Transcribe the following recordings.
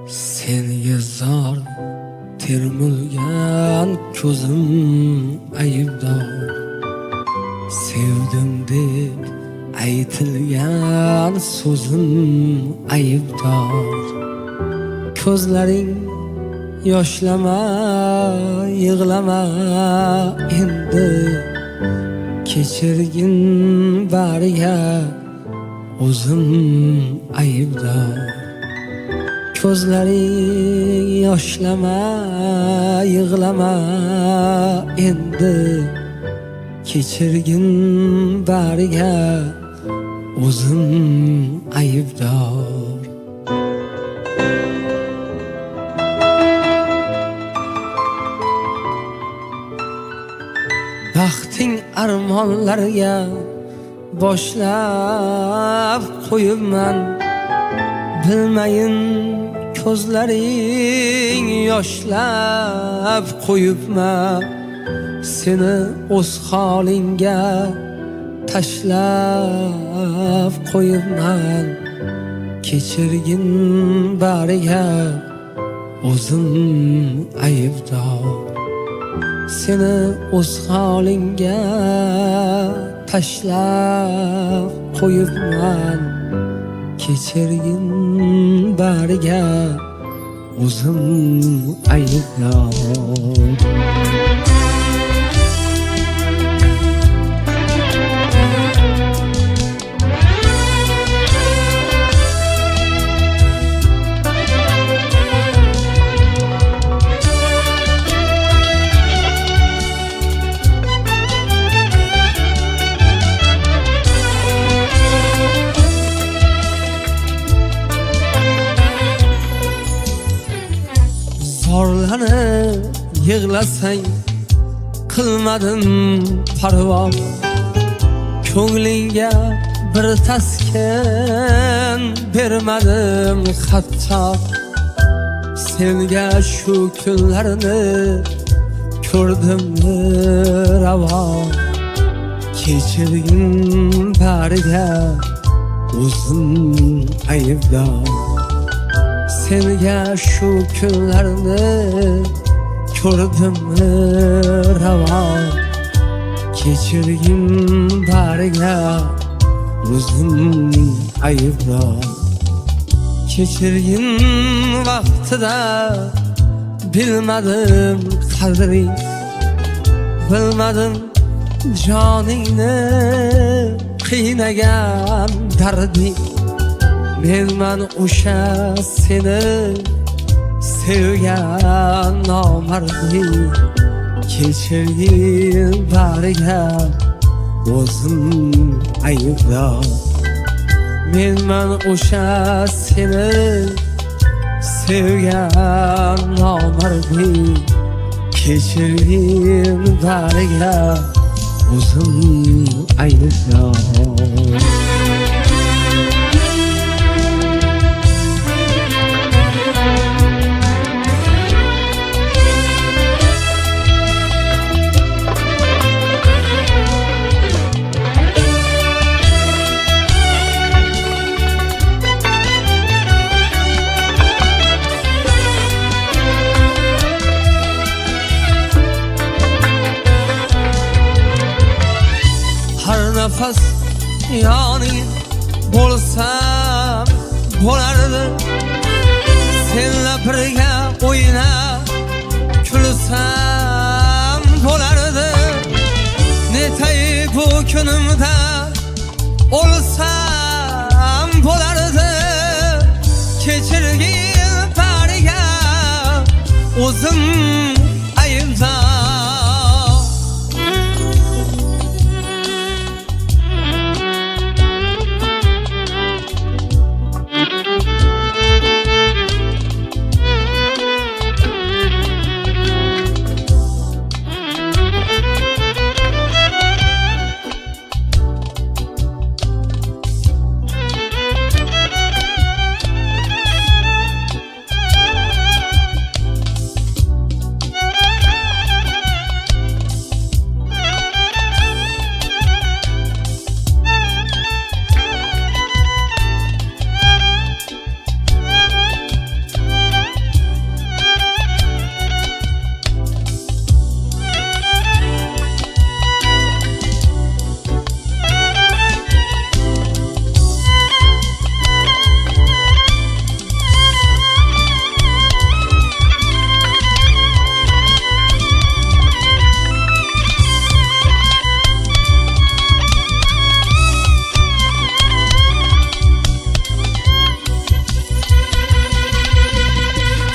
Senga zor termilgan ko'zim aybdor. Sevdim deb aytilgan so'zim aybdor. Ko'zlaring yoshlama, yig'lama endi. Kechirgin bariga o'zim aybdor. Ko'zlaring yoshlama, yig'lama endi. Kechirgin bariga o'zim aybdor. Baxting armonlarga boshlab qo'yibman. Bilmayin ko'zlaring yoshlab qo'yibman. Seni o'z holingga tashlab qo'yibman. Kechirgin bariga o'zim aybdor. Seni o'z holingga tashlab qo'yibman. Kechirgin bariga o'zim aybdor. Zorlanib yig'lasang qilmadim parvo. Ko'nglingga bir taskin bermadim hatto. Senga shu kunlarni ko'rdimmi ravo. Kechirgin bariga o'zim aybdor. Senga shu kunlarni ko'rdimmi ravo. Kechirgin bariga o'zim aybdor. Kechirgin vaqtida bilmadim qadring. Bilmadim joningni qiynagan darding. Menman o'sha seni sevgan nomarding. Kechirgin bariga o'zim aybdor. Menman o'sha seni sevgan nomarding. Kechirgin bariga o'zim aybdor. Nafas yoning bo'lsam bo'lardi. Senla birga o'ynab kulsam bo'lardi. Netay bu kunimda o'lsam bo'lardi. Kechirgin bariga o'zim aybdor.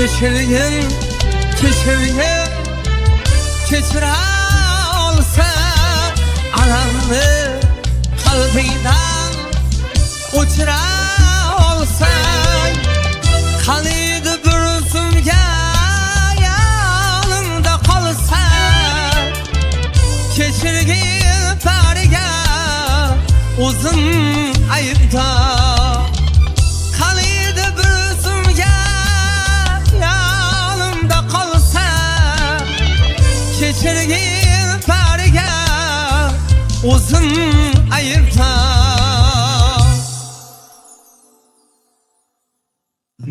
Kechirgin, kechirgin, kechira olsa alamni qalbingdan o'chira olsang, qalidi bir so'mga yonimda qolsa, kechirgin bariga o'zim aybdor. Qalidi bir so'mga yonimda qolsa, kechirgin bariga o'zim aybdor.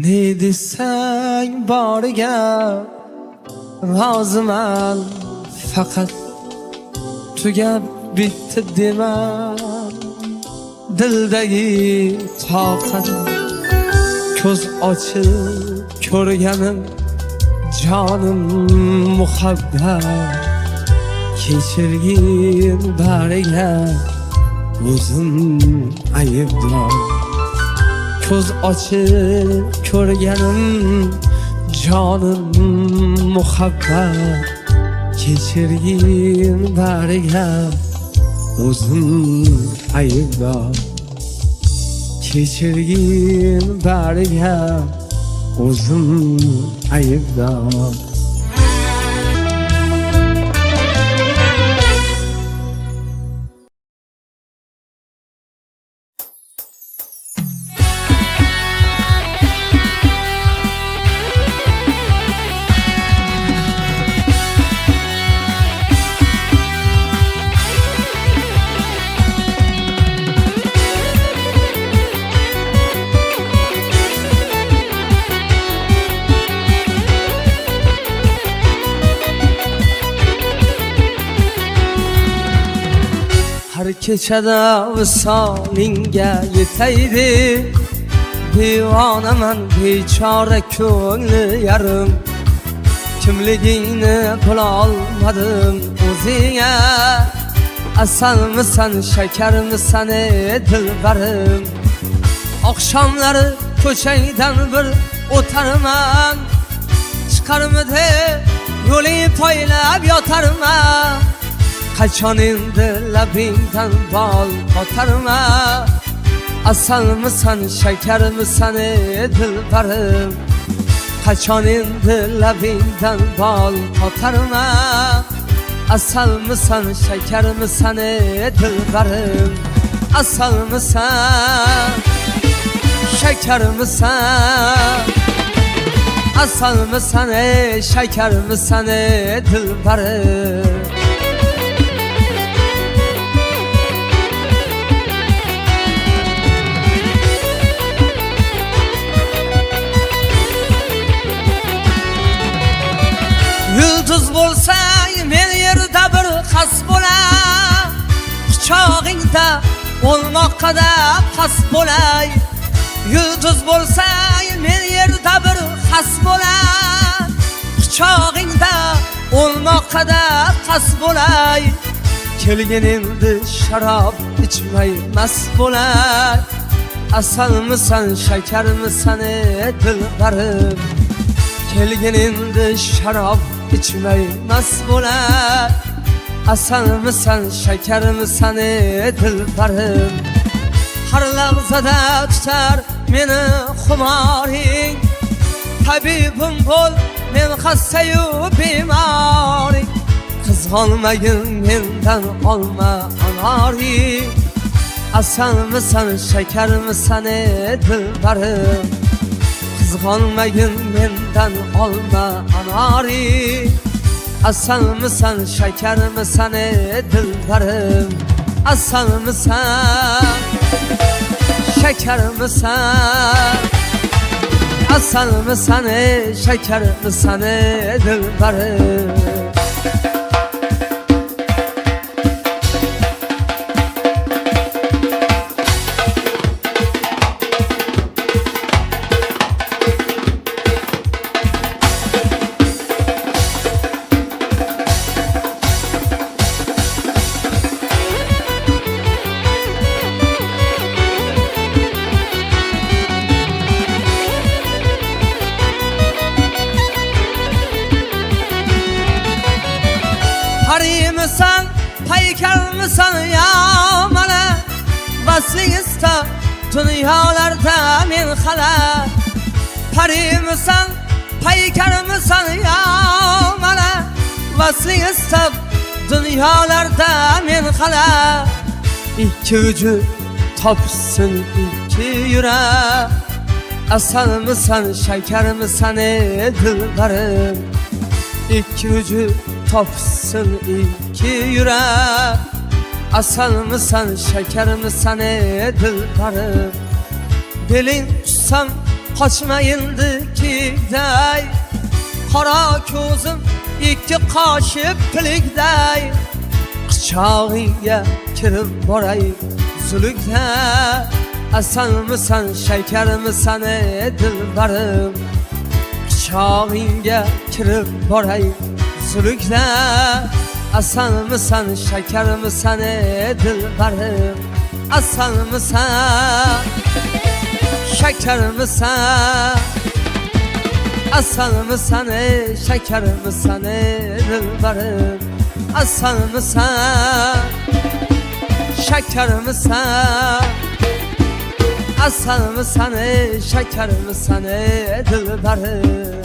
Ne desang boriga roziman, faqat tugab bitti dema. Dildagi toqat ko'z ochib ko'rganim jonim muhabbat. Kechirgin bariga o'zim aybdor. Ko'z ochib ko'rganim jonim muhabbat. Kechirgin bariga o'zim aybdor. Kechirgin bariga o'zim aybdor. Har kechada visolingga yetaydi, devonaman bechora ko'ngli yarim. Kimligingni bila olmadim o'zingga, asalmisan shakarmisan ey dilbarim. Oqshomlari ko'changdan bir o'tarman, chiqarmidi yo'ling poylab yotarman. Qachon endi labingdan bol qotarma, asalmisan shakarmisan ey dilbarim. Qachon endi labingdan bol qotarma, asalmisan shakarmisan ey dilbarim. Asalmisan shakarmisan, asalmisan ey shakarmisan ey dilbarim. Yulduz bo'lsang men yerda bir xas bo'lay, quchog'ingda o'lmoqqa da qas bo'lay. Yulduz bo'lsang men yerda bir xas bo'lay, quchog'ingda o'lmoqqa da qas bo'lay. Kelgin endi sharob ichmay mast bo'lay, asalmisan shakarmisan ey dilbarim. Kelgin endi sharob ichmay mast bo'lar, asalmisan shakarmisan ey dilbarim. Har lahzada tutar meni xumoring, tabibim bo'l men xastayu bemoring. Qizg'onmagin mendan olma anoring, asalmisan shakarmisan ey dilbarim. Qizg'onmagin mendan olma anoring, asalmisan shakarmisan ey dilbarim. Asalmisan shakarmisan, asalmisan ey shakarmisan ey dilbarim. Vaslin istab dünyalarda men xala Pari misan, paykar misan ya mana Vaslin istab dünyalarda men xala İki vücut topsun iki yürek Asal mısan, şeker mısan ey dilbarım İki vücut topsun iki yürek Asal mısan, şeker mısan ey dilbarım Belin tutsam kaçmayındı ki day Kara közüm iki kaşık pilikday Qıçağıya kirib boray zulükde Asal mısan, şeker mısan ey dilbarım Qıçağıya kirib boray zulükde Asal mısan, şeker mısan ey dilbarım Asal mısan, şeker mısan Asal mısan ey şeker mısan ey dilbarım Asal mısan, şeker mısan Asal mısan ey şeker mısan ey dilbarım